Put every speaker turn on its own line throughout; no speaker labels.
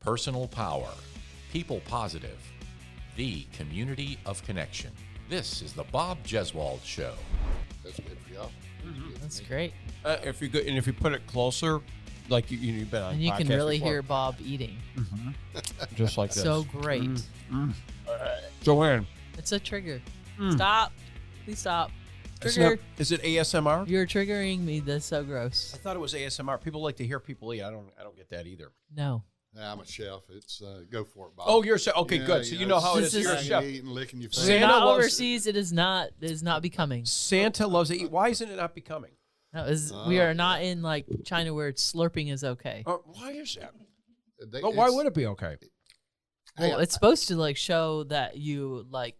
Personal power. People positive. The community of connection. This is the Bob Jeswald Show.
That's good for y'all.
That's great.
If you go, and if you put it closer, like you've been on,
And you can
podcasts
really
before.
hear Bob eating.
Just like this.
So great.
Joanne,
It's a trigger. Stop. Please stop. Trigger.
is it ASMR?
You're triggering me. That's so gross.
I thought it was ASMR. People like to hear people eat. I don't get that either.
No.
Yeah, I'm a chef. It's go for it, Bob.
Oh, you're a chef. Okay,
Yeah,
good. So you know how it is.
This
You're a
is-
chef.
Eating, licking your
We're
face.
Santa
not
loves-
overseas. It is not becoming.
Santa loves to eat. Why isn't it not becoming?
No, we are not in like China where slurping is okay.
Why is that?
They-
But why
it's-
would it be okay?
Hey,
Well, it's supposed to like show that you like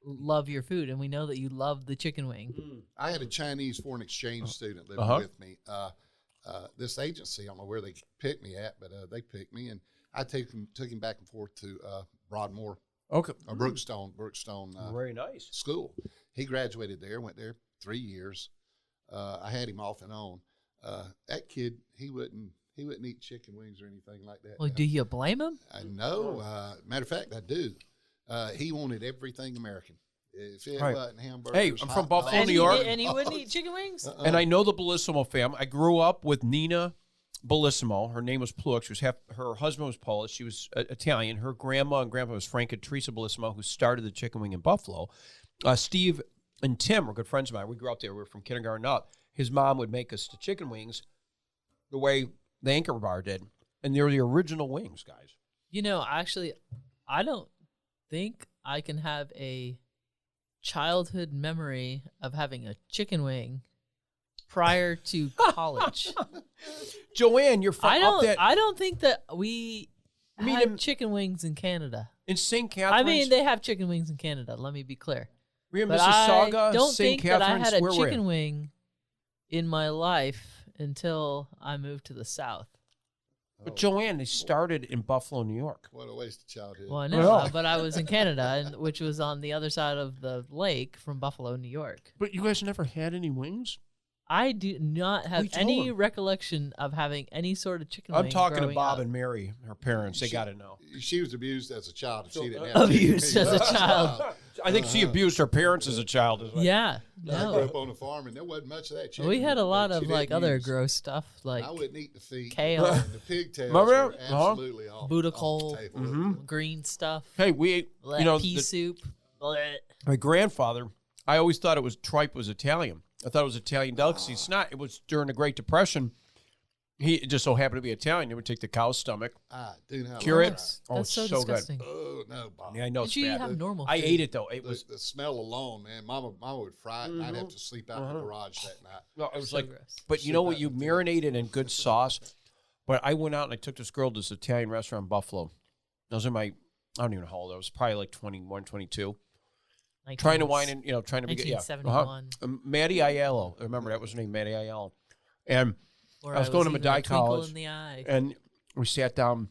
love your food, and we know that you love the chicken wing.
I had a Chinese foreign exchange student living with me. This agency, I don't know where they picked me at, but they picked me, and I took him back and forth to Broadmoor,
Okay.
Brookstone
Very nice.
school. He graduated there, went there 3 years. I had him off and on. That kid, he wouldn't eat chicken wings or anything like that.
Well, do you blame him?
I know. Matter of fact, I do. He wanted everything American. If it
Right.
wasn't hamburgers,
Hey, I'm from
hot
Buffalo,
dogs,
New York.
And he wouldn't eat chicken wings.
And I know the Bellissimo fam. I grew up with Nina Bellissimo. Her name was Pluck. She was her husband was Polish. She was Italian. Her grandma and grandpa was Frank and Teresa Bellissimo, who started the chicken wing in Buffalo. Steve and Tim were good friends of mine. We grew up there. We were from kindergarten up. His mom would make us the chicken wings the way the Anchor Bar did. And they were the original wings, guys.
You know, actually, I don't think I can have a childhood memory of having a chicken wing prior to college.
Joanne, you're from up that
I don't think that we
mean
had
in-
chicken wings in Canada.
in St. Catharines.
I mean, they have chicken wings in Canada. Let me be clear.
we're in
But
Mississauga,
I don't
St.
think that I
Catharines.
had a
Where were
chicken
you?
wing in my life until I moved to the South.
But Joanne, they started in Buffalo, New York.
What a waste of childhood.
Well, I know,
Well.
but I was in Canada, which was on the other side of the lake from Buffalo, New York.
But you guys never had any wings?
I do not have
We told
any
them.
recollection of having any sort of chicken
I'm
wing
talking to
growing
Bob
up.
and Mary, her parents. They got to know.
She was abused as a child. If she didn't have
Abused
chicken
as a
wings.
child.
I think she abused her parents as a child. As well.
Yeah,
I grew
no.
up on a farm, and there wasn't much of that chicken.
We had a lot
that
of
she
like
didn't
other
use.
gross stuff like
I wouldn't eat the feet.
kale.
The pigtails
Remember
were
that? Uh-huh.
absolutely off
Buddha
off the
coal.
table.
green stuff,
Hey, we ate, you know,
pea soup. Blech.
my grandfather, I always thought it was tripe was Italian. I thought it was Italian delicacy. It's not. It was during the Great Depression. It just so happened to be Italian. They would take the cow's stomach,
Ah, dude, how
cure it.
That's
Oh, it's
so
so
disgusting.
Oh no, Bob.
good. Yeah, I know
Did
it's
you
bad.
have normal
I
food?
ate it though. It was.
The smell alone, man. Mama would fry it, and I'd have to sleep out in the garage that night.
No, it was
So
like.
gross.
But you know what? You marinated in good sauce. But I went out and I took this girl to this Italian restaurant in Buffalo. Those are my. I don't even know how old I was. Probably like 21, 22. Trying to wine and trying to be yeah.
1971.
Maddie Aiello. Remember that was her name, Maddie Aiello. And
Or
I was going to
even a
Medaille
twinkle
College,
in the eye.
and we sat down,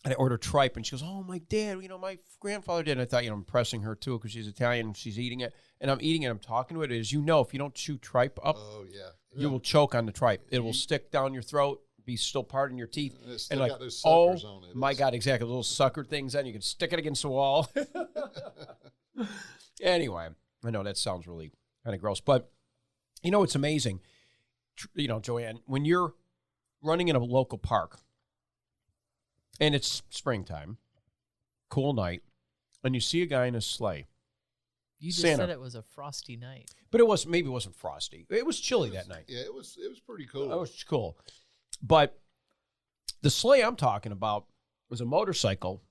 and I ordered tripe, and she goes, "Oh, my dad, my grandfather did." And I thought, I'm impressing her too because she's Italian and she's eating it, and I'm eating it. I'm talking to it. As you know, if you don't chew tripe up,
Oh yeah,
you will choke on the tripe. It will stick down your throat, be still part in your teeth,
And it's still
and like,
got those
oh
suckers on it.
my
It's-
God, exactly, little sucker things. Then you can stick it against the wall. Anyway, I know that sounds really kind of gross, but it's amazing. Joanne, when you're running in a local park and it's springtime, cool night, and you see a guy in a sleigh.
You just
Santa.
said it was a frosty night.
But maybe it wasn't frosty. It was chilly that night.
Yeah, it was pretty cool.
That was cool. But the sleigh I'm talking about was a motorcycle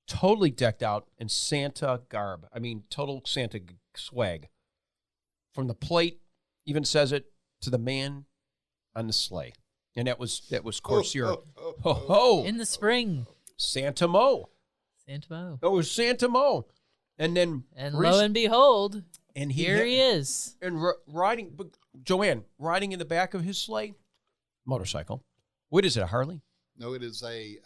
totally decked out in Santa garb. I mean, total Santa swag. From the plate, even says it, to the man on the sleigh. And that was of course, your ho-ho,
In the spring,
Santa Mo.
Santa Mo.
That was Santa Mo. And then
And lo and behold,
and
here he is.
And riding, but Joanne, riding in the back of his sleigh, motorcycle. What is it, a Harley?
No, it is a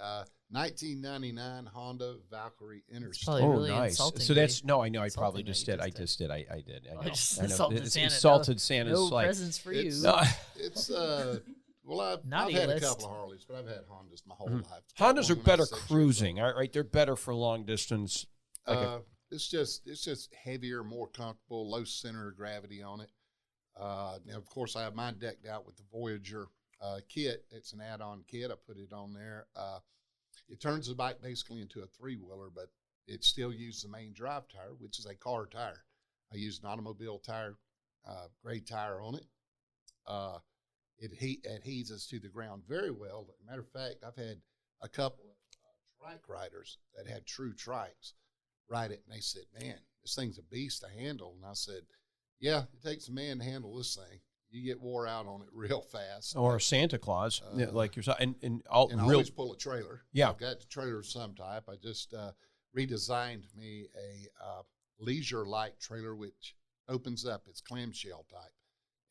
1999 Honda Valkyrie Interstate.
probably really insulting
So
me.
that's no, I know. I
Insulting
probably
that
just
you
did. I
just did.
just did. I did. I know.
just
I know.
insulted
It's
Santa.
insulted Santa's
No
sleigh.
presents for you.
It's
No,
It's Well, I've
Naughty
had
list.
a couple of Harleys, but I've had Hondas my whole life.
Hondas are
When I was
better
6 years
cruising,
old.
right? They're better for long distance.
It's just heavier, more comfortable, low center of gravity on it. Now, of course, I have mine decked out with the Voyager kit. It's an add-on kit. I put it on there. It turns the bike basically into a three-wheeler, but it still uses the main drive tire, which is a car tire. I use an automobile tire, grade tire on it. It adheses to the ground very well. As a matter of fact, I've had a couple of trike riders that had true trikes ride it, and they said, "Man, this thing's a beast to handle." And I said, "Yeah, it takes a man to handle this thing. You get wore out on it real fast."
Or Santa Claus, like yourself, and
And I
real.
always pull a trailer.
Yeah.
I've got the trailer of some type. I just redesigned me a leisure light trailer, which opens up. It's clamshell type,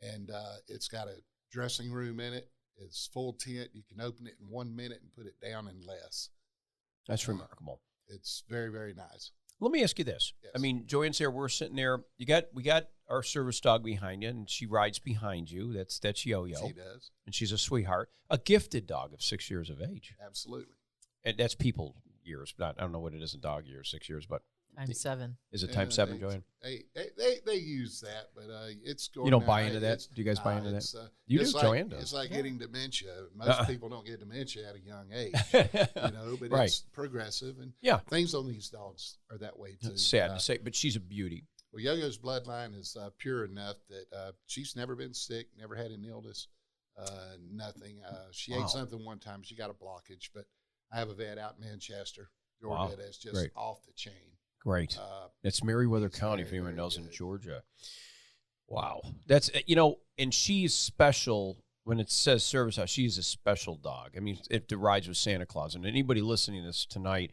and it's got a dressing room in it. It's full tent. You can open it in 1 minute and put it down in less.
That's remarkable.
It's very, very nice.
Let me ask you this.
Yes.
I mean, Joanne's there. We're sitting there. We got our service dog behind you, and she rides behind you. That's Yo-Yo.
She does.
And she's a sweetheart. A gifted dog of 6 years of age.
Absolutely.
And that's people years, but I don't know what it is in dog years, 6 years, but
I'm 7.
is it times 7, Joanne?
They use that, but it's going.
You don't
now.
buy into that?
It's-
Do you guys buy
nah,
into that?
it's,
You
it's
do.
like,
Joanne does.
It's like getting dementia. Most people don't get dementia at a young age, but
Right.
it's progressive, and
Yeah.
things on these dogs are that way too.
It's sad to say, but she's a beauty.
Well, Yo-Yo's bloodline is pure enough that she's never been sick, never had an illness, nothing. She
Wow.
ate something one time. She got a blockage, but I have a vet out in Manchester,
Wow.
Georgia, that's just
Great.
off the chain.
Great.
Uh,
That's Meriwether
it's
County,
very,
if anyone
very
knows, in
good.
Georgia. Wow. That's, and she's special. When it says service house, she's a special dog. I mean, if it rides with Santa Claus, and anybody listening to this tonight,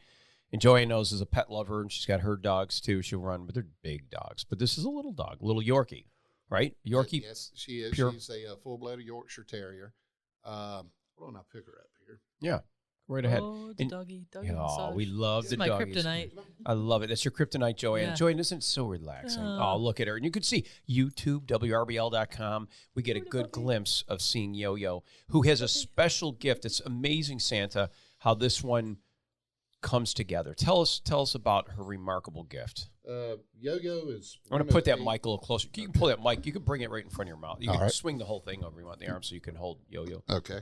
and Joanne knows is a pet lover, and she's got her dogs too. She'll run, but they're big dogs. But this is a little dog, a little Yorkie, right? Yorkie.
Yes, she is.
Pure.
She's a full-blooded Yorkshire Terrier. Hold on, I'll pick her up here.
Yeah. Right ahead.
Oh, the
And-
doggy
Oh,
massage.
we love
This
the
is my
doggies.
kryptonite.
I love it. That's your kryptonite, Joanne.
Yeah.
Joanne, isn't it so relaxing?
Oh.
Oh, look at her. And you could see YouTube, WRBL.com. We get a good glimpse of seeing Yo-Yo, who has a special gift. It's amazing, Santa, how this one comes together. Tell us about her remarkable gift.
Yo-Yo is.
I'm going to put that mic a little closer. You can pull that mic. You can bring it right in front of your mouth. You
All
can
right.
swing the whole thing over. You want the arm so you can hold Yo-Yo.
Okay.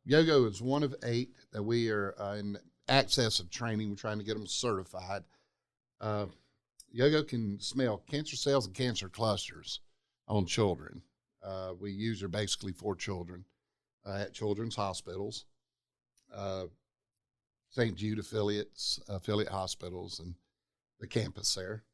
Yo-Yo is one of 8 that we are in access of training. We're trying to get them certified. Yo-Yo can smell cancer cells and cancer clusters on children. We use her basically for children at children's hospitals, St. Jude affiliate hospitals, and the campus there.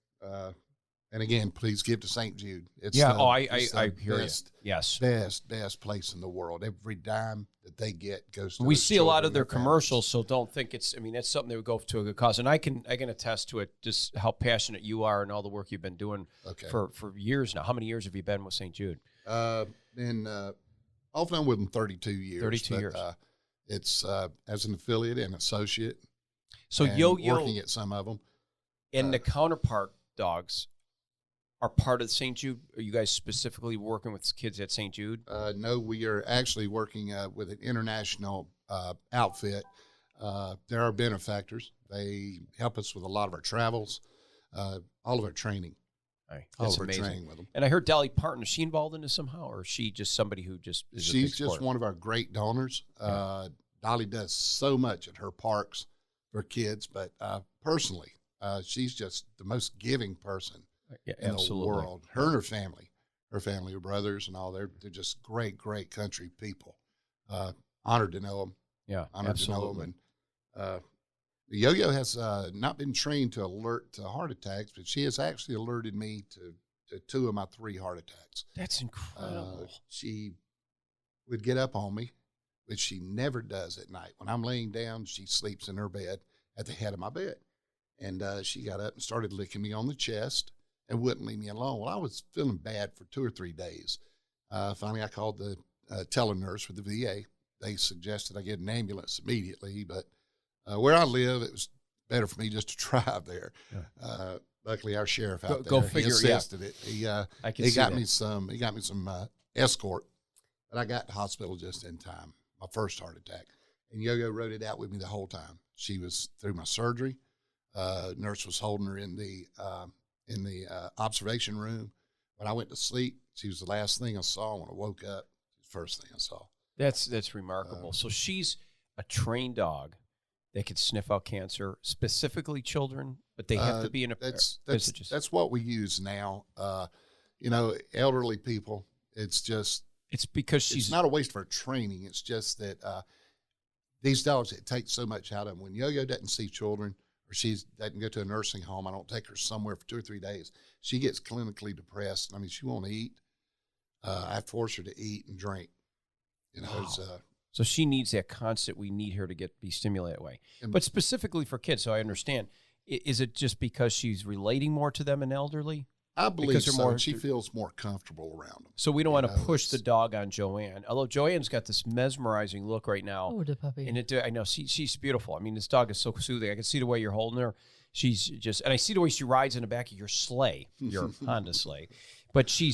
And again, please give to St. Jude. It's
Yeah.
the-
Oh,
it's the
I hear
best,
you. Yes.
best place in the world. Every dime that they get goes to
We
those
see a lot
children
of their
and families.
commercials, so don't think it's. I mean, that's something that would go to a good cause, and I can attest to it. Just how passionate you are and all the work you've been doing
Okay.
for years now. How many years have you been with St. Jude?
Been off and on with them 32 years.
32
but,
years.
It's as an affiliate and associate.
So
and
Yo-Yo
working at some of them.
and the counterpart dogs are part of St. Jude. Are you guys specifically working with kids at St. Jude?
No, we are actually working with an international outfit. They're our benefactors. They help us with a lot of our travels, all of our training.
Right.
All
That's
of our
amazing.
training with them.
And I heard Dolly Parton. Is she involved in this somehow, or is she just somebody who just is a big
She's just
supporter?
one of our great donors. Dolly does so much at her parks for kids, but personally, she's just the most giving person
Yeah,
in
absolutely.
the world. Her and her family, her brothers and all, they're just great country people. Honored to know them.
Yeah,
Honored to know
absolutely.
them. And the Yo-Yo has not been trained to alert to heart attacks, but she has actually alerted me to 2 of my 3 heart attacks.
That's incredible.
She would get up on me, which she never does at night. When I'm laying down, she sleeps in her bed at the head of my bed. And she got up and started licking me on the chest and wouldn't leave me alone. Well, I was feeling bad for 2 or 3 days. Finally, I called the telenurse with the VA. They suggested I get an ambulance immediately, but where I live, it was better for me just to drive there.
Yeah.
Luckily, our sheriff out
Go
there,
figure,
he assisted it.
I can
He
see
got
that.
me some. He got me some escort But I got to the hospital just in time, my first heart attack. And Yo-Yo rode it out with me the whole time. She was through my surgery. Nurse was holding her in the observation room. When I went to sleep, she was the last thing I saw. When I woke up, the first thing I saw.
That's remarkable. So she's a trained dog that can sniff out cancer, specifically children, but they have to be in a.
That's what we use now. You know, elderly people. It's
because she's
it's not a waste for training. It's just that these dogs, it takes so much out of them. When Yo-Yo doesn't see children, or she doesn't go to a nursing home, I don't take her somewhere for 2 or 3 days. She gets clinically depressed. I mean, she won't eat. I force her to eat and drink. You know,
wow. So she needs that constant. We need her to be stimulated that way. But specifically for kids, so I understand. Is it just because she's relating more to them and elderly?
I believe so. She feels more comfortable around them.
So we don't want to push the dog on Joanne. Although Joanne's got this mesmerizing look right now.
Oh, the puppy.
And I know she's beautiful. I mean, this dog is so soothing. I can see the way you're holding her. She's just, and I see the way she rides in the back of your sleigh, your Honda sleigh. But she,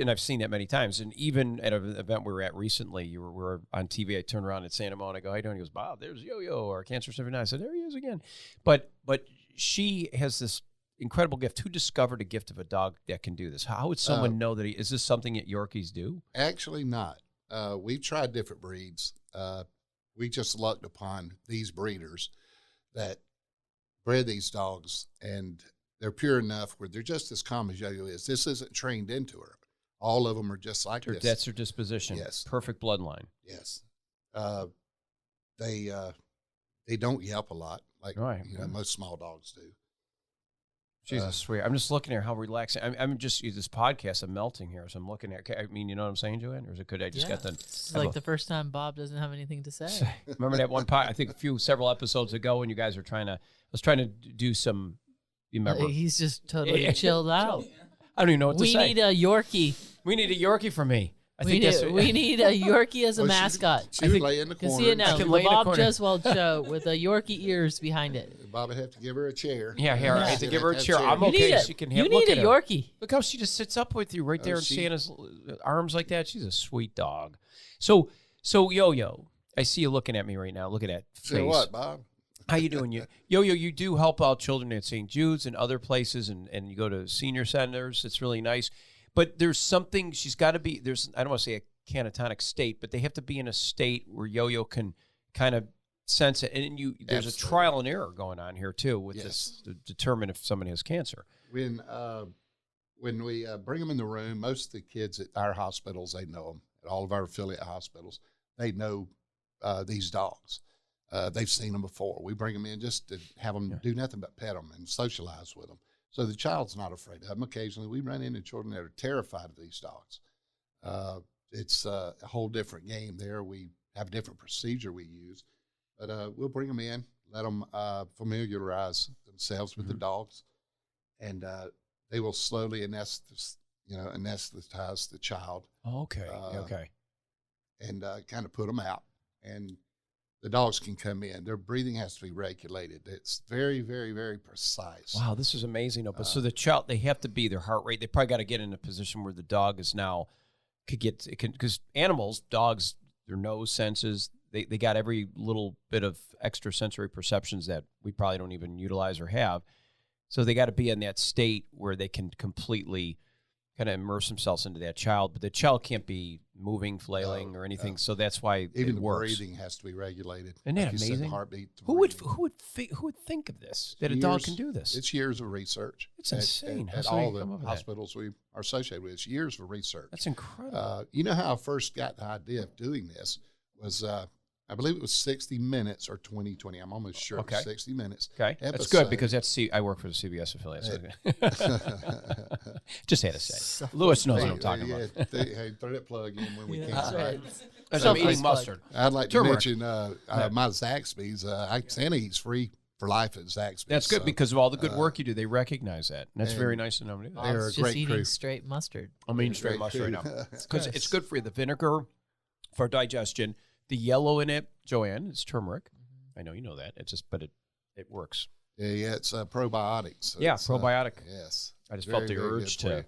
and I've seen that many times. And even at an event we were at recently, we were on TV. I turned around at Santa Monica. I go, how you doing? He goes, Bob, there's Yo-Yo, our Cancer 79. I said, there he is again. But she has this incredible gift. Who discovered a gift of a dog that can do this? How would someone know that is this something that Yorkies do?
Actually not. We've tried different breeds. We just lucked upon these breeders that bred these dogs, and they're pure enough where they're just as calm as Yo-Yo is. This isn't trained into her. All of them are just like this.
That's her disposition.
Yes.
Perfect bloodline.
Yes. They don't yelp a lot like most small dogs do.
Jesus, sweet. I'm just looking at how relaxing. I'm just this podcast. I'm melting here, so I'm looking at. I mean, you know what I'm saying, Joanne? Or is it good? I just got the.
It's like the first time Bob doesn't have anything to say.
Remember that one I think several episodes ago when you guys were I was trying to do some. You remember?
He's just totally chilled out.
I don't even know what to say.
We need a Yorkie.
We need a Yorkie for me.
We need a Yorkie as a mascot.
She would lay in the corner.
You can see it now.
The
Bob Jeswald Show with a Yorkie ears behind it.
Bob would have to give her a chair.
Yeah, here I have to give her a chair. I'm okay. She can have.
You need a Yorkie.
Look how she just sits up with you right there in Santa's arms like that. She's a sweet dog. So Yo-Yo, I see you looking at me right now. Look at that face.
Say what, Bob?
How you doing? Yo-Yo, you do help out children at St. Jude's and other places, and you go to senior centers. It's really nice. But there's something, she's got to be, I don't want to say a catatonic state, but they have to be in a state where Yo-Yo can kind of sense it. And there's a trial and error going on here, too, with this to determine if somebody has cancer.
When we bring them in the room, most of the kids at our hospitals, they know them. At all of our affiliate hospitals, they know these dogs. They've seen them before. We bring them in just to have them do nothing but pet them and socialize with them. So the child's not afraid of them. Occasionally, we run into children that are terrified of these dogs. It's a whole different game there. We have a different procedure we use. But we'll bring them in, let them familiarize themselves with the dogs, and they will slowly anesthetize the child.
Oh, okay.
And kind of put them out. And the dogs can come in. Their breathing has to be regulated. It's very, very, very precise.
Wow, this is amazing. But so the child, they have to be their heart rate. They probably got to get in a position where the dog is now because animals, dogs, their nose senses, they got every little bit of extrasensory perceptions that we probably don't even utilize or have. So they got to be in that state where they can completely kind of immerse themselves into that child, but the child can't be moving, flailing, or anything. So that's why
even
the
works. Breathing has to be regulated.
Isn't that amazing?
Said, the heartbeat.
Who would think of this? That a dog can do this?
It's years of research.
It's insane.
At all the hospitals we are associated with, it's years of research.
That's incredible.
You know how I first got the idea of doing this was. I believe it was 60 Minutes or 2020. I'm almost sure it was 60 Minutes.
Okay. That's good because I work for the CBS affiliate. So just had to say. Lewis knows what I'm talking about.
Hey, throw that plug in when we can. Right.
As I'm eating mustard.
I'd like to mention my Zaxby's. Santa eats free for life at Zaxby's.
That's good because of all the good work you do. They recognize that. And that's very nice to know.
They're a great eating straight mustard.
I'm eating straight mustard right now. Because it's good for you. The vinegar for digestion. The yellow in it, Joanne, it's turmeric. I know you know that. It's just, but it works.
Yeah, it's probiotics. So
probiotic.
Yes.
I just felt the urge to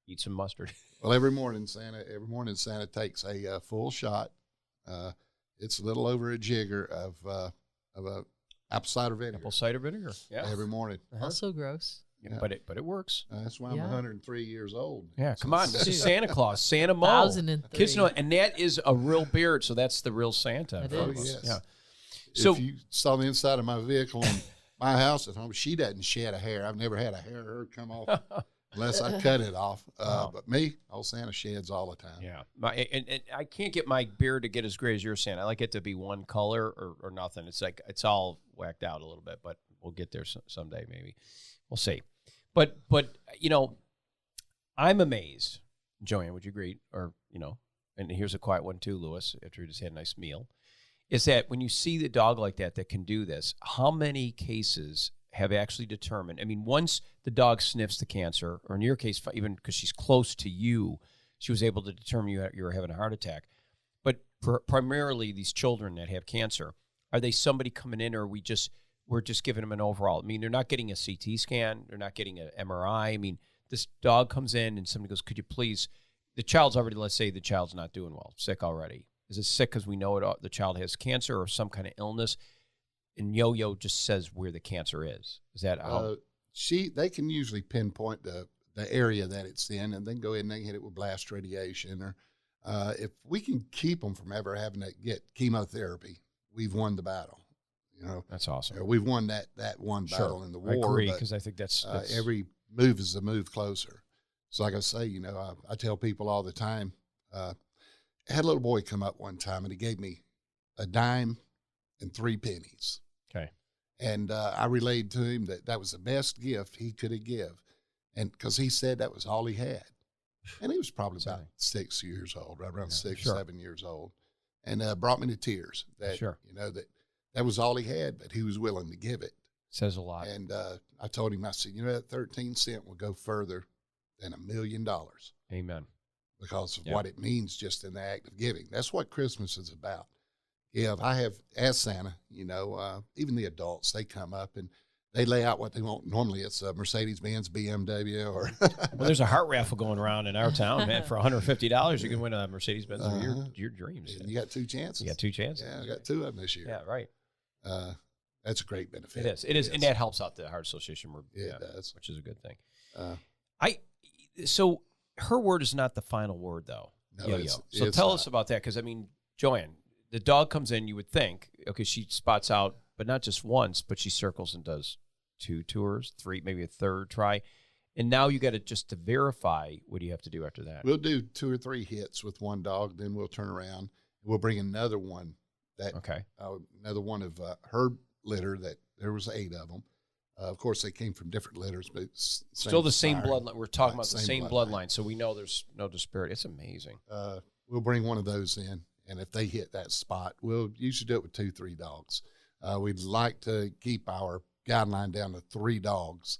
eat some mustard.
Well, every morning Santa takes a full shot. It's a little over a jigger of a apple cider vinegar.
Apple cider vinegar. Yeah.
Every morning.
Also gross.
Yeah. But it works.
That's why I'm 103 years old.
Yeah, come on. This is Santa Claus, Santa Mo.
1003.
Kids know, and that is a real beard, so that's the real Santa.
It
Oh,
is.
yes.
Yeah.
So
So
if you saw the inside of my vehicle in my house at home, she doesn't shed a hair. I've never had a hair of her come off unless I cut it off. But me, old Santa sheds all the time.
yeah, and I can't get my beard to get as gray as your Santa. I like it to be one color or nothing. It's like it's all whacked out a little bit, but we'll get there someday maybe. We'll see. But I'm amazed, Joanne. Would you agree? Or and here's a quiet one too, Lewis. After he just had a nice meal, is that when you see the dog like that can do this, how many cases have actually determined? I mean, once the dog sniffs the cancer, or in your case, even because she's close to you, she was able to determine you were having a heart attack. But primarily, these children that have cancer, are they somebody coming in, or we're just giving them an overall? I mean, they're not getting a CT scan, they're not getting an MRI. I mean, this dog comes in and somebody goes, "Could you please?" The child's already, let's say, the child's not doing well, sick already. Is it sick because we know the child has cancer or some kind of illness? And Yo-Yo just says where the cancer is. Is that how?
They can usually pinpoint the area that it's in, and then go ahead and they hit it with blast radiation. Or if we can keep them from ever having to get chemotherapy, we've won the battle.
That's awesome.
We've won that one battle in the war.
I agree, because I think that's
every move is a move closer. So like I say, I tell people all the time, I had a little boy come up one time and he gave me a dime and 3 pennies.
Okay.
And I relayed to him that was the best gift he could have give. And because he said that was all he had. And he was probably about 6 years old, right around 7 years old. And brought me to tears that, that was all he had, but he was willing to give it.
Says a lot.
And I told him, I said, that 13 cent will go further than $1 million.
Amen.
Because of what it means just in the act of giving. That's what Christmas is about. I have, as Santa, even the adults, they come up and they lay out what they want. Normally it's a Mercedes-Benz, BMW, or...
Well, there's a heart raffle going around in our town, man. For $150, you can win a Mercedes-Benz of your dreams.
And you got 2 chances.
You got 2 chances.
Yeah, I got 2 of them this year.
Yeah, right.
That's a great benefit.
It is. And that helps out the Heart Association.
It does.
Which is a good thing. So her word is not the final word, though.
No,
Yo-Yo. So tell us about that, because, Joanne, the dog comes in, you would think, okay, she spots out, but not just once, but she circles and does 2 tours, 3, maybe a 3rd try. And now you got to verify, what do you have to do after that?
We'll do 2 or 3 hits with one dog, then we'll turn around. We'll bring another one another one of her litter that there was 8 of them. Of course, they came from different litters, but
still the same bloodline. We're talking about the same bloodline, so we know there's no disparity. It's amazing.
We'll bring one of those in, and if they hit that spot, we'll usually do it with 2, 3 dogs. We'd like to keep our guideline down to 3 dogs.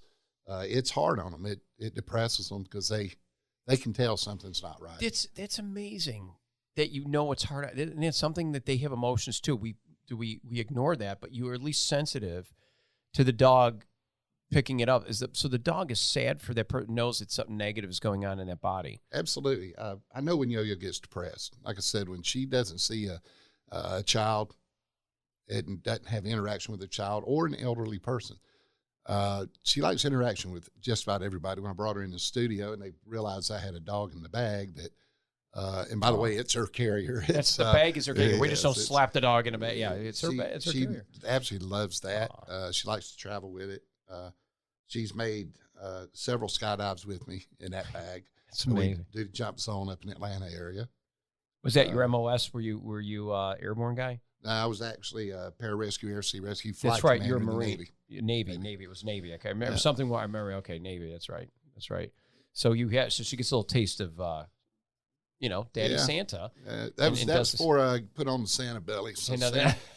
It's hard on them. It depresses them because they can tell something's not right.
That's amazing that it's hard, and it's something that they have emotions too. We ignore that, but you are at least sensitive to the dog picking it up. So the dog is sad for that person, knows that something negative is going on in that body.
Absolutely. I know when Yo-Yo gets depressed. Like I said, when she doesn't see a child and doesn't have interaction with a child or an elderly person, she likes interaction with just about everybody. When I brought her in the studio and they realized I had a dog in the bag that, and by the way, it's her carrier.
That's the bag is her carrier. We just don't slap the dog in a bag. Yeah, it's her carrier.
She absolutely loves that. She likes to travel with it. She's made several skydives with me in that bag.
It's amazing.
We did jump zone up in the Atlanta area.
Was that your MOS? Were you airborne guy?
No, I was actually a pararescue, air sea rescue flight.
That's right. You're a
commander
Marine.
in the Navy.
Navy. It was Navy. Okay, I remember something. I remember. Okay, Navy. That's right. So so she gets a little taste of, Daddy Santa.
That's before I put on the Santa belly. So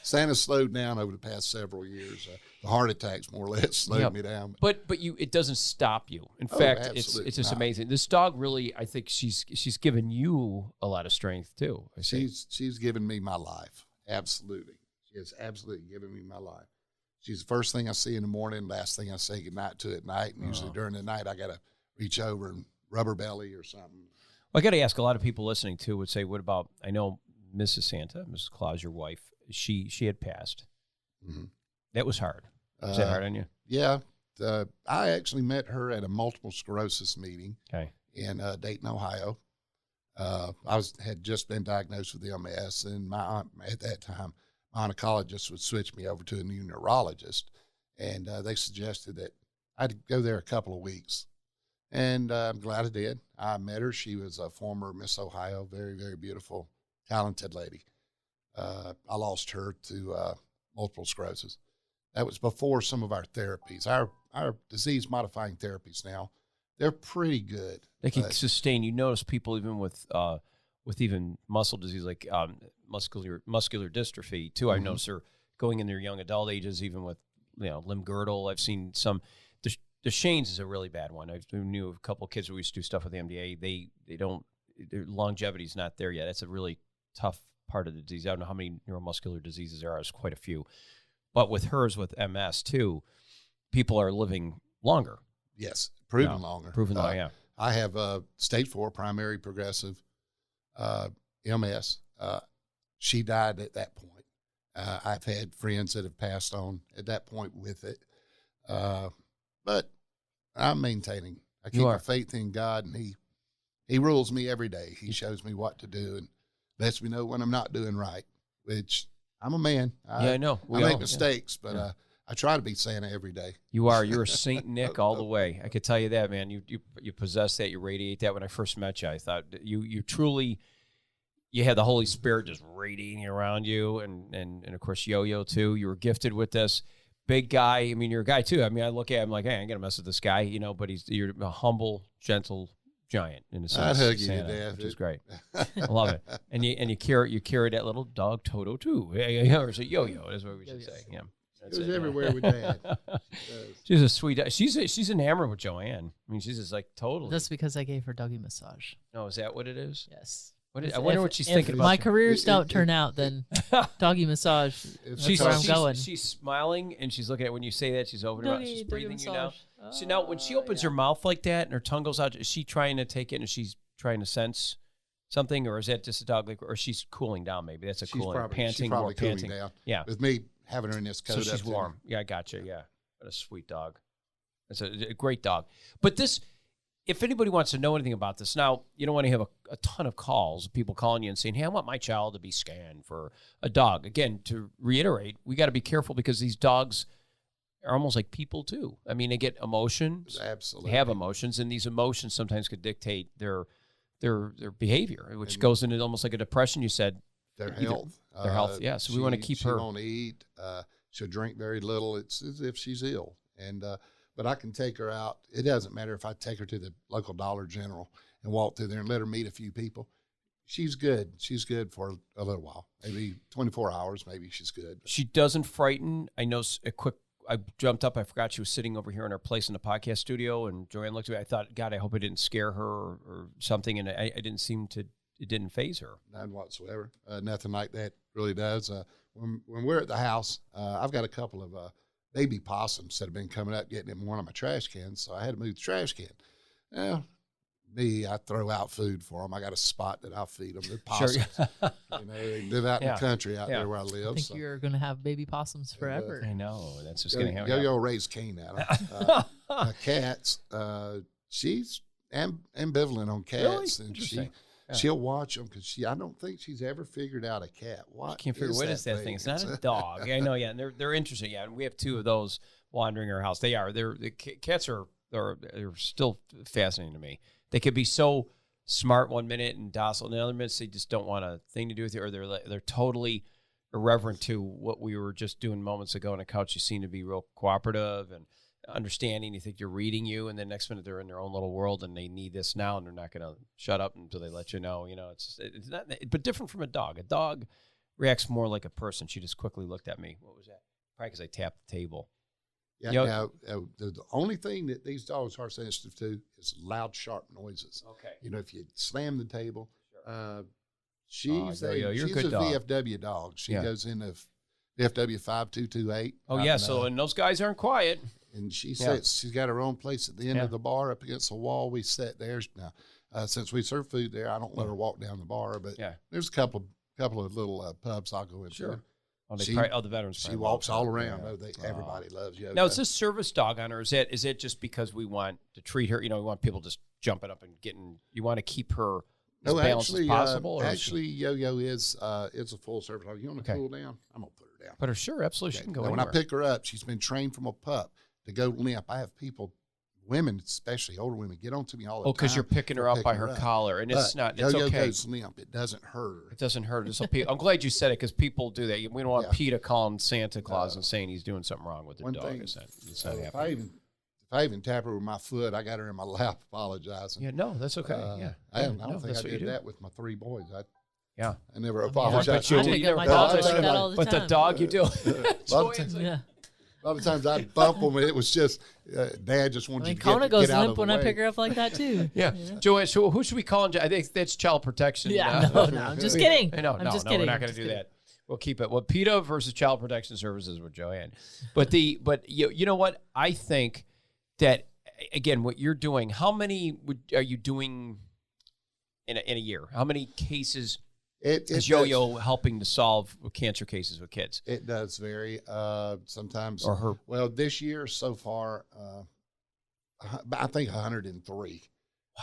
Santa slowed down over the past several years. The heart attacks more or less slowed me down.
But it doesn't stop you. In fact, it's just amazing. This dog really, I think she's given you a lot of strength too.
She's given me my life. Absolutely. She has absolutely given me my life. She's the first thing I see in the morning, last thing I say goodnight to at night. And usually during the night, I got to reach over and rub her belly or something.
I got to ask. A lot of people listening too would say, "What about?" I know Mrs. Santa, Mrs. Claus, your wife. She had passed.
Mm-hmm.
That was hard. Was that hard on you?
Yeah. I actually met her at a multiple sclerosis meeting in Dayton, Ohio. Had just been diagnosed with MS, and my aunt, at that time, my oncologist would switch me over to a new neurologist, and they suggested that I'd go there a couple of weeks, and I'm glad I did. I met her. She was a former Miss Ohio, very, very beautiful, talented lady. I lost her to multiple sclerosis. That was before some of our therapies. Our disease-modifying therapies now, they're pretty good.
They can sustain. You notice people even with even muscle disease like muscular dystrophy too. I've noticed they're going in their young adult ages, even with limb girdle. I've seen some. Duchenne's is a really bad one. I knew a couple of kids who used to do stuff with the MDA. They don't. Their longevity's not there yet. That's a really tough part of the disease. I don't know how many neuromuscular diseases there are. There's quite a few. But with hers, with MS too, people are living longer.
Yes, proven longer.
Proven longer, yeah.
I have stage 4 primary progressive MS. She died at that point. I've had friends that have passed on at that point with it. But I'm maintaining. I keep my faith in God, and He rules me every day. He shows me what to do and lets me know when I'm not doing right, which I'm a man.
I know.
I make mistakes, but I try to be Santa every day.
You are. You're a Saint Nick all the way. I could tell you that, man. You possess that. You radiate that. When I first met you, I thought you truly, you had the Holy Spirit just radiating around you, and of course YoYo too. You were gifted with this. Big guy. I mean, you're a guy too. I mean, I look at him like, hey, I ain't gonna mess with this guy, but you're a humble, gentle giant in a sense.
I'd hug you
Santa,
to death,
which is great. I love it. And you carry that little dog Toto too, or is it YoYo? That's what we should say. Yeah,
it was everywhere with Dad.
She's a sweet. She's enamored with Joanne. I mean, she's just like totally.
That's because I gave her doggy massage.
Oh, is that what it is?
Yes.
I wonder what she's thinking about.
My careers don't turn out, then doggy massage. That's where I'm going.
She's smiling and she's looking at when you say that. She's opening her mouth. She's breathing you now. So now when she opens her mouth like that and her tongue goes out, is she trying to take it and she's trying to sense something, or is that just a dog like, or she's cooling down? Maybe that's panting, more panting.
Down.
Yeah,
with me having her in this coat.
So she's warm. Yeah, I gotcha. Yeah, what a sweet dog. That's a great dog. But this. If anybody wants to know anything about this, now, you don't want to have a ton of calls, people calling you and saying, hey, I want my child to be scanned for a dog. Again, to reiterate, we got to be careful because these dogs are almost like people too. I mean, they get emotions.
Absolutely.
They have emotions, and these emotions sometimes could dictate their behavior, which goes into almost like a depression, you said.
Their health.
Their health, yeah. So we want to keep her.
She won't eat. She'll drink very little. It's as if she's ill. And but I can take her out. It doesn't matter if I take her to the local Dollar General and walk through there and let her meet a few people. She's good. She's good for a little while, maybe 24 hours. Maybe she's good.
She doesn't frighten. I know I jumped up. I forgot she was sitting over here in our place in the podcast studio, and Joanne looked at me. I thought, God, I hope I didn't scare her or something. And it didn't faze her.
None whatsoever. Nothing like that really does. When we're at the house, I've got a couple of baby possums that have been coming up getting in one of my trash cans, so I had to move the trash can. Well, I throw out food for them. I got a spot that I'll feed them. They're possums. Sure. They live out in the country out there where I live.
I think you're going to have baby possums forever.
I know. That's just going to happen.
Yo-Yo raised Cane out of my cats. She's ambivalent on cats.
Really?
And she'll watch them because I don't think she's ever figured out a cat.
What is that thing? It's not a dog. I know, yeah, and they're interesting. Yeah, and we have two of those wandering our house. The cats are still fascinating to me. They could be so smart one minute and docile, and the other minutes they just don't want a thing to do with you, or they're totally irreverent to what we were just doing moments ago on the couch. You seem to be real cooperative and understanding. You think you're reading you, and the next minute they're in their own little world and they need this now, and they're not going to shut up until they let you know. It's not, but different from a dog. A dog reacts more like a person. She just quickly looked at me. What was that? Probably because I tapped the table.
Yeah. Now, the only thing that these dogs are sensitive to is loud, sharp noises.
Okay.
If you slam the table, she's a VFW dog. She goes into VFW 5228.
Oh yeah. And those guys aren't quiet.
And she sits. She's got her own place at the end of the bar up against the wall. We sat there. Now, Since we serve food there, I don't let her walk down the bar, but there's a couple of little pubs I'll go into.
Sure. Oh, the veterans.
She walks all around. Everybody loves YoYo.
Now, is this service dog on her? Is it just because we want to treat her? We want people just jumping up and getting. You want to keep her as balanced as possible.
Actually, YoYo is it's a full service dog. You want to cool down? I'm gonna put her down.
Put her, sure, absolutely. She can go.
Now, when I pick her up, she's been trained from a pup to go limp. I have people, women especially, older women, get on to me all the time.
Oh, because you're picking her up by her collar, and it's not. It's
YoYo
okay.
Goes limp. It doesn't hurt.
It doesn't hurt. I'm glad you said it because people do that. We don't want PETA calling Santa Claus and saying he's doing something wrong with the dog. It's not happening.
If I even tap her with my foot, I got her in my lap apologizing.
Yeah, no, that's okay.
I don't think I did that with my 3 boys. I never
I
apologized.
pick up my dog like that all the time.
But the dog you do.
A lot of times I'd bump them, and it was just Dad just wanted you to
Kona
get
goes
out
limp
of the
when
way.
I pick her up like that too.
Yeah. Joanne, so who should we call? I think that's child protection.
Yeah, no, I'm just kidding.
No,
I'm just kidding.
We're not going to do that. We'll keep it. Well, PETA versus Child Protection Services with Joanne. But you know what? I think that again, what you're doing. How many are you doing in a year? How many cases? Is YoYo helping to solve cancer cases with kids?
It does vary. Sometimes,
or her.
Well, this year so far, I think 103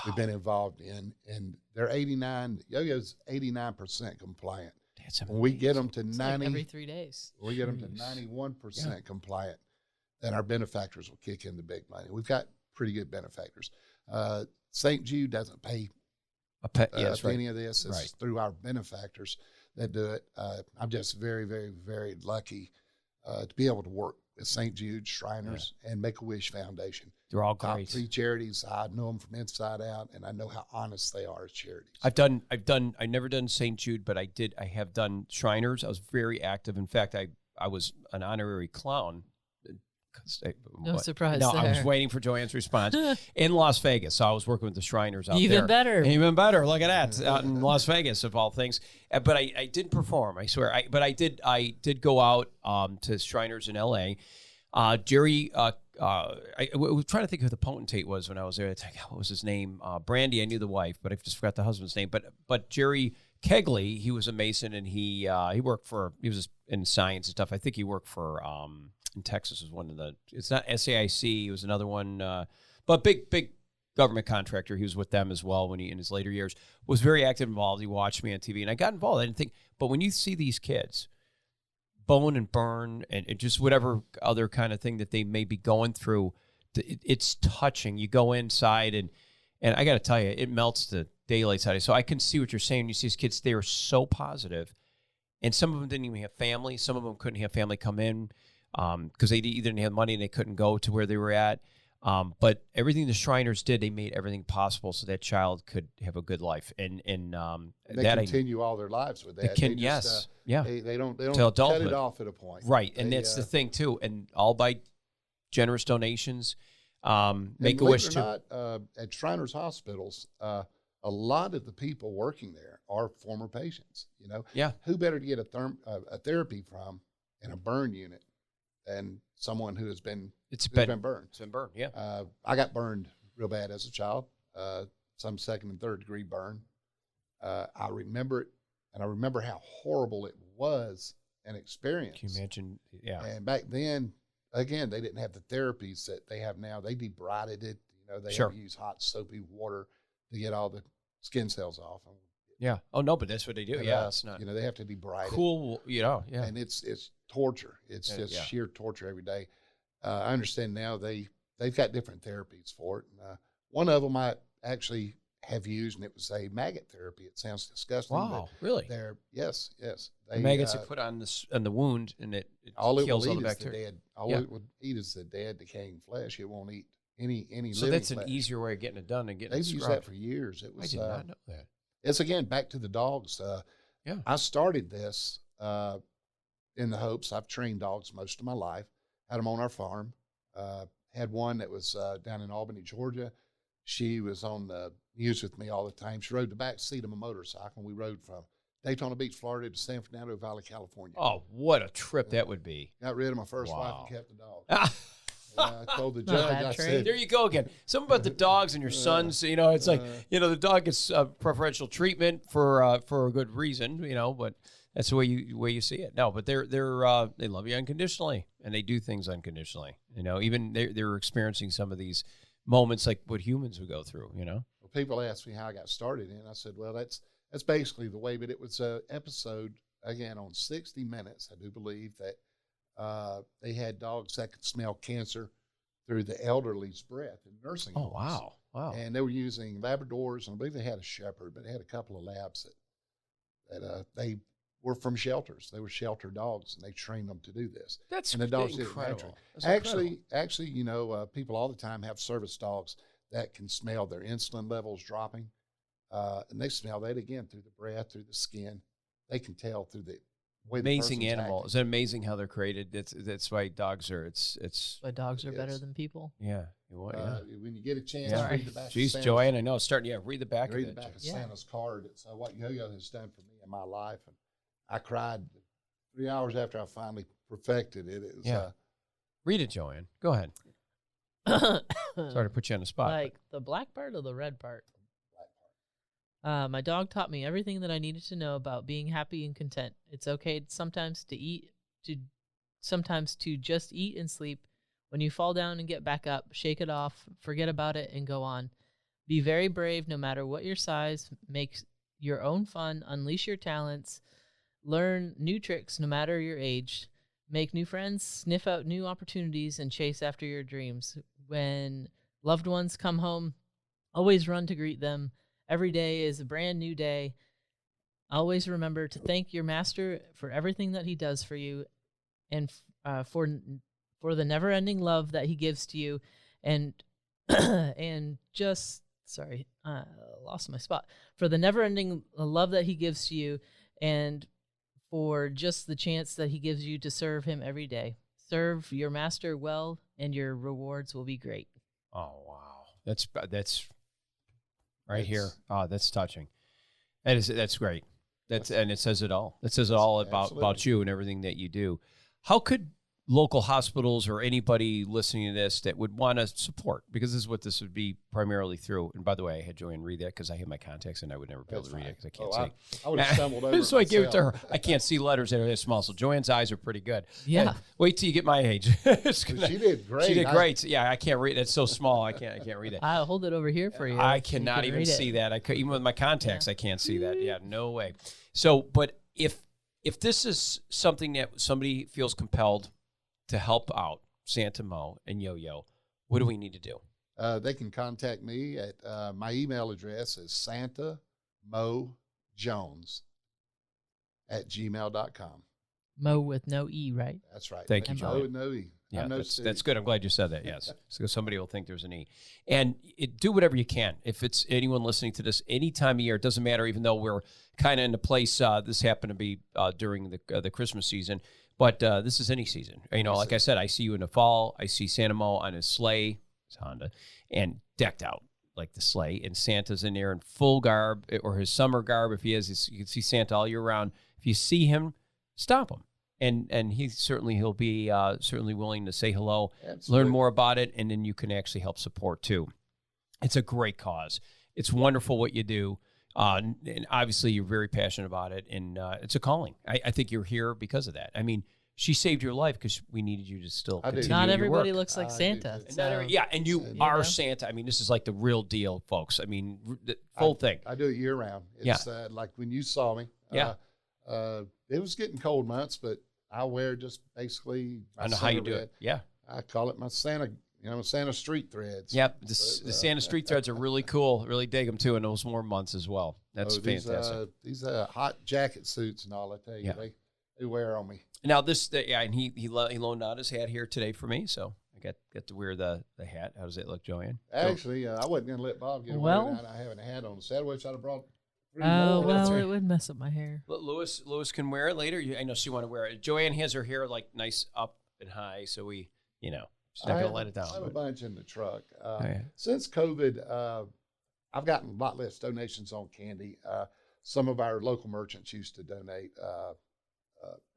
we've been involved in, and they're 89. YoYo's 89% compliant.
That's amazing.
When we get them to 90
like every 3 days,
we get them to 91% compliant, then our benefactors will kick in the big money. We've got pretty good benefactors. St. Jude doesn't pay any of this. It's through our benefactors that do it. I'm just very, very, very lucky to be able to work with St. Jude, Shriners, and Make-A-Wish Foundation.
They're all
Top
great.
3 charities. I know them from inside out, and I know how honest they are as charities.
I've never done St. Jude, but I have done Shriners. I was very active. In fact, I was an honorary clown.
No surprise.
No,
there.
I was waiting for Joanne's response in Las Vegas. So I was working with the Shriners out there.
Even better.
Look at that out in Las Vegas of all things. But I didn't perform. I swear. I did go out to Shriners in L.A. Jerry. I was trying to think who the potentate was when I was there. What was his name? Brandy. I knew the wife, but I just forgot the husband's name. But Jerry Kegley. He was a Mason, and he was in science and stuff. I think he worked for. In Texas was one of the. It's not SAIC. It was another one, but big government contractor. He was with them as well when he in his later years was very active involved. He watched me on TV, and I got involved. I didn't think, but when you see these kids, bone and burn, and just whatever other kind of thing that they may be going through, it's touching. You go inside, and I got to tell you, it melts the daylights out of you. So I can see what you're saying. You see these kids; they are so positive, and some of them didn't even have family. Some of them couldn't have family come in. Because they either didn't have money and they couldn't go to where they were at. But everything the Shriners did, they made everything possible so that child could have a good life. And
they continue all their lives with that.
They don't cut
it off at a point.
Right, and that's the thing too. And all by generous donations.
Make-A-Wish too. At Shriners hospitals, a lot of the people working there are former patients. Who better to get a therapy from in a burn unit than someone who has been burned.
It's been burned, yeah.
I got burned real bad as a child, some 2nd and 3rd degree burn. I remember it, and I remember how horrible it was an experience.
Can you imagine? Yeah.
And back then, again, they didn't have the therapies that they have now. They debrided it. They had to use hot, soapy water to get all the skin cells off.
Yeah. Oh no, but that's what they do. Yeah, it's not.
They have to debride
cool.
it.
Yeah.
And it's torture. It's just sheer torture every day. I understand now they've got different therapies for it. And, one of them I actually have used, and it was a maggot therapy. It sounds disgusting.
Wow, really?
Yes.
The maggots are put on the wound, and it kills all the bacteria.
It will eat is the dead, decaying flesh. It won't eat any
So
living
that's
flesh.
an easier way of getting it done and getting it
They've used that for years. It was.
I did not know that.
It's again back to the dogs. I started this in the hopes I've trained dogs most of my life. Had them on our farm. Had one that was down in Albany, Georgia. She was on the news with me all the time. She rode the back seat of my motorcycle, and we rode from Daytona Beach, Florida, to San Fernando Valley, California.
Oh, what a trip that would be!
Got rid of my first wife and kept the dog. I told the
Not a
judge,
bad
I
trade.
said,
There you go again. Something about the dogs and your sons. It's like the dog gets preferential treatment for a good reason. But that's the way you see it. No, but they love you unconditionally, and they do things unconditionally. Even they're experiencing some of these moments like what humans would go through.
well, people ask me how I got started in. I said, well, that's basically the way. But it was an episode again on 60 Minutes. I do believe that they had dogs that could smell cancer through the elderly's breath in nursing homes.
Oh wow!
And they were using Labradors, and I believe they had a Shepherd, but they had a couple of labs that they were from shelters. They were shelter dogs, and they trained them to do this.
That's
and the dogs
incredible.
Did it naturally. Actually, people all the time have service dogs that can smell their insulin levels dropping, and they smell that again through the breath, through the skin. They can tell through the way
Amazing
the
animal.
acting.
Is it amazing how they're created? That's why dogs are. It's.
But dogs are better
Yes.
than people.
Yeah.
When you get a chance,
Yeah.
read the back.
Jeez,
of Santa's,
Joanne, I know. It's starting. Yeah, read the back
read
of
the
it.
back of
Yeah.
Santa's card. It's what Yo-Yo has done for me in my life, and I cried 3 hours after I finally perfected it. It was,
Yeah. Read it, Joanne. Go ahead. Sorry to put you on the spot.
Like the black part or the red part? My dog taught me everything that I needed to know about being happy and content. It's okay sometimes to just eat and sleep. When you fall down and get back up, shake it off, forget about it, and go on. Be very brave no matter what your size. Make your own fun. Unleash your talents. Learn new tricks no matter your age. Make new friends. Sniff out new opportunities and chase after your dreams. When loved ones come home, always run to greet them. Every day is a brand new day. Always remember to thank your master for everything that he does for you, and for the never-ending love that he gives to you, and lost my spot. For the never-ending love that he gives to you, and for just the chance that he gives you to serve him every day. Serve your master well, and your rewards will be great.
Oh wow, that's right here. Oh, that's touching. That's great. And it says it all. It says it all about you and everything that you do. How could local hospitals or anybody listening to this that would want to support, because this is what this would be primarily through. And by the way, I had Joanne read that because I have my contacts and I would never be able to read it because I can't see.
I would have stumbled over.
So I gave it to her.
myself.
I can't see letters that are this small. So Joanne's eyes are pretty good.
Yeah.
Wait till you get my age.
She did great.
She did great. Yeah, I can't read. That's so small. I can't read it.
I'll hold it over here for you.
I
so you
cannot
can
even
read it.
see that. I could, even with my contacts, I can't see that. Yeah, no way. So, but if this is something that somebody feels compelled to help out Santa Mo and Yo-Yo, what do we need to do?
They can contact me at my email address is santamojones@gmail.com.
Mo with no E, right?
That's right.
Thank you,
Mo
Joanne.
with no E.
Yeah,
No
that's
C.
good. I'm glad you said that. Yes, so somebody will think there's an E. And do whatever you can. If it's anyone listening to this any time of year, it doesn't matter. Even though we're kind of in a place, this happened to be during the Christmas season, but this is any season. Like I said, I see you in the fall. I see Santa Mo on his sleigh, his Honda, and decked out like the sleigh, and Santa's in there in full garb or his summer garb. If he has, you can see Santa all year round. If you see him, stop him. And he'll be certainly willing to say hello,
Absolutely.
learn more about it, and then you can actually help support too. It's a great cause. It's wonderful what you do, and obviously you're very passionate about it, and it's a calling. I think you're here because of that. I mean, she saved your life because we needed you to still
I do.
continue
Not
your
everybody
work.
looks like
I do
Santa.
too.
And
So,
and you
you
are
know?
Santa. I mean, this is like the real deal, folks. I mean, the full thing.
I do it year round. It's like when you saw me.
Yeah.
It was getting cold months, but I wear just basically my
I know how you
Santa
do
red.
it. Yeah.
I call it my Santa, Santa street threads.
Yep. The Santa street threads are really cool. Really dig them too in those warm months as well. That's fantastic.
These hot jacket suits and all, I tell you, they wear on me.
Now and he loaned out his hat here today for me, so I got to wear the hat. How does it look, Joanne?
Actually, I wasn't going to let Bob get away
Well-
without having a hat on the saddle, which I'd have brought three
Oh,
more.
well, it would mess up my hair.
Lewis can wear it later. I know she want to wear it. Joanne has her hair like nice up and high, so she's not going to let it down.
I have a
but-
bunch in the truck.
yeah.
Since COVID, I've gotten a lot less donations on candy. Some of our local merchants used to donate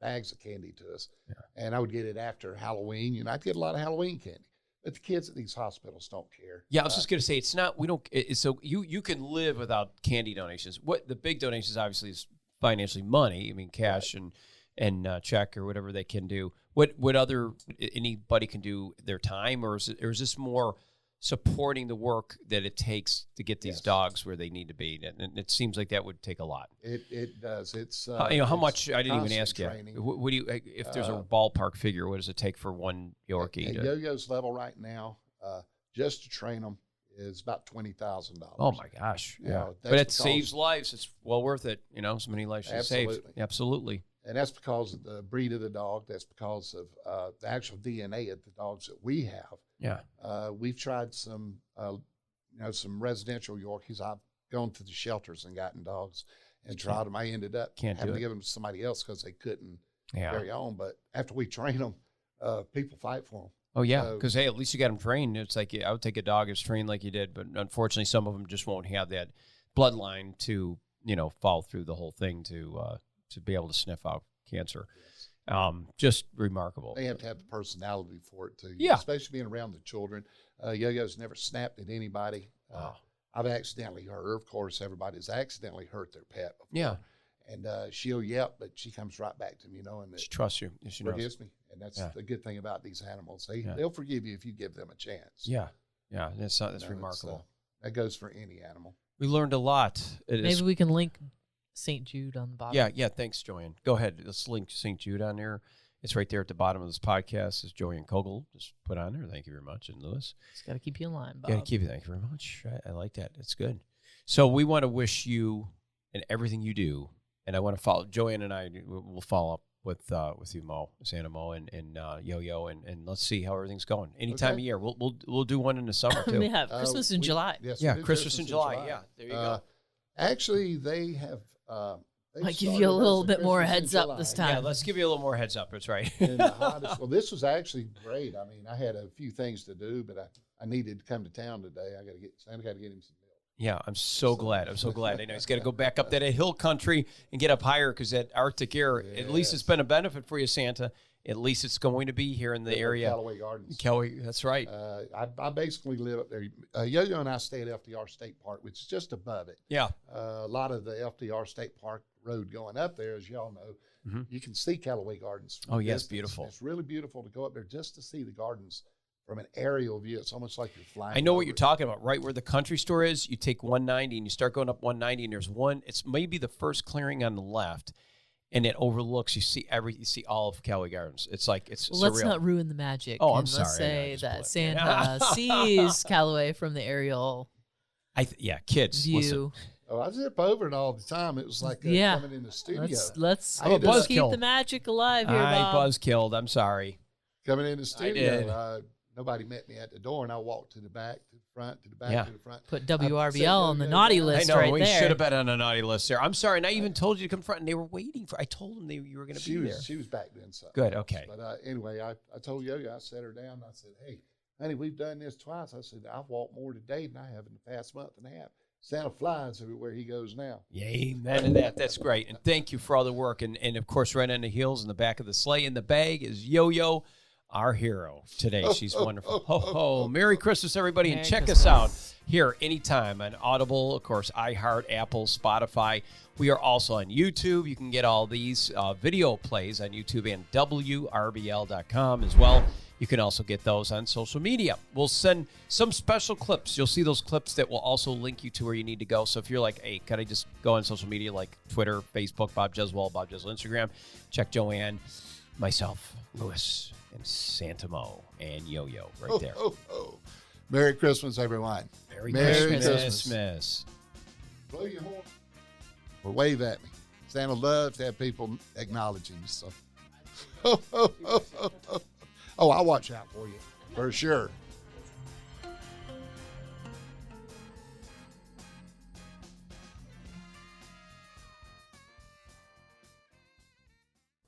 bags of candy to us, and I would get it after Halloween. I'd get a lot of Halloween candy. But the kids at these hospitals don't care.
Yeah, I was just going to say, it's not, we don't, so you can live without candy donations. What the big donations obviously is financially money. I mean, cash and check or whatever they can do. What other, anybody can do their time, or is this more supporting the work that it takes to get these dogs where they need to be? And it seems like that would take a lot.
It does. It's
how much, I didn't even ask
training.
you. What do you, if there's a ballpark figure, what does it take for one Yorkie?
At Yo-Yo's level right now, just to train them is about $20,000.
Oh my gosh.
Yeah.
But it saves lives. It's well worth it. So many lives you save. Absolutely.
And that's because of the breed of the dog. That's because of the actual DNA of the dogs that we have.
Yeah.
We've tried some residential Yorkies. I've gone to the shelters and gotten dogs and tried them. I ended up having to give them to somebody else because they couldn't carry on. But after we train them, people fight for them.
Oh, yeah, because, hey, at least you got them trained. It's like I would take a dog that's trained like you did, but unfortunately some of them just won't have that bloodline to, follow through the whole thing to be able to sniff out cancer. Just remarkable.
They have to have the personality for it, too.
Yeah.
Especially being around the children. Yo-Yo's never snapped at anybody. I've accidentally hurt her. Of course, everybody's accidentally hurt their pet before.
Yeah.
And she'll yep, but she comes right back to me, and
she trusts you. She
forgives me. And that's the good thing about these animals. They'll forgive you if you give them a chance.
Yeah. Yeah. That's remarkable.
That goes for any animal.
We learned a lot.
Maybe we can link St. Jude on the bottom.
Yeah. Thanks, Joanne. Go ahead. Let's link St. Jude on there. It's right there at the bottom of this podcast. Is Joanne Kogel just put on there. Thank you very much. And Lewis.
Just got to keep you in line, Bob.
Got to keep you. Thank you very much. I like that. That's good. So we want to wish you and everything you do. And I want to follow Joanne, and I will follow up with you, Santa Mo, and Yo-Yo, and let's see how everything's going. Any time of year, we'll do one in the summer too.
We have Christmas in July.
Yes,
Christmas in July. Yeah, there you go.
Actually, they have.
Might give you a little bit more heads up this time.
Yeah, let's give you a little more heads up. That's right.
And the hottest, well, this was actually great. I mean, I had a few things to do, but I needed to come to town today. Santa got to get him some milk.
Yeah, I'm so glad. I know he's got to go back up that hill country and get up higher because that Arctic air, at least it's been a benefit for you, Santa. At least it's going to be here in the area.
Callaway Gardens.
That's right.
I basically live up there. Yo-Yo and I stay at FDR State Park, which is just above it.
Yeah.
A lot of the FDR State Park road going up there, as y'all know, you can see Callaway Gardens.
Oh, yes, beautiful.
It's really beautiful to go up there just to see the gardens from an aerial view. It's almost like you're flying.
I know what you're talking about. Right where the country store is, you take 190 and you start going up 190, and there's one. It's maybe the first clearing on the left, and it overlooks. You see all of Callaway Gardens. It's like it's surreal.
Let's not ruin the magic.
Oh, I'm
Let's
sorry.
say that Santa sees Callaway from the aerial.
Kids.
View.
Listen.
Oh, I zip over it all the time. It was like coming in the studio.
Let's
I'm a buzzkill.
keep the magic alive here,
I
Bob.
buzzkilled. I'm sorry.
Coming in the studio.
I did.
Nobody met me at the door, and I walked to the back, to the front, to the back, to the front.
Put WRBL on the naughty list
I know,
right
we
there.
should have been on a naughty list there. I'm sorry, and I even told you to come front, and they were waiting for. I told them you were going to be there.
She was back then. So.
Good, okay.
But anyway, I told Yo-Yo, I set her down. I said, hey, honey, we've done this twice. I said, I've walked more today than I have in the past month and a half. Santa flies everywhere he goes now.
Yeah, amen to that. That's great. And thank you for all the work. And of course, right on the heels in the back of the sleigh in the bag is Yo-Yo, our hero today. She's wonderful. Ho, ho. Merry Christmas, everybody.
Merry
and check
Christmas.
us out here anytime on Audible, of course, iHeart, Apple, Spotify. We are also on YouTube. You can get all these video plays on YouTube and WRBL.com as well. You can also get those on social media. We'll send some special clips. You'll see those clips that will also link you to where you need to go. So if you're like, hey, can I just go on social media like Twitter, Facebook, Bob Jeswald Instagram, check Joanne, myself, Lewis, and Santa Mo, and Yo-Yo right there.
Merry Christmas, everyone.
Merry
Christmas.
Christmas.
Blow your horn or wave at me. Santa loves to have people acknowledge him. So. Oh, I'll watch out for you, for sure.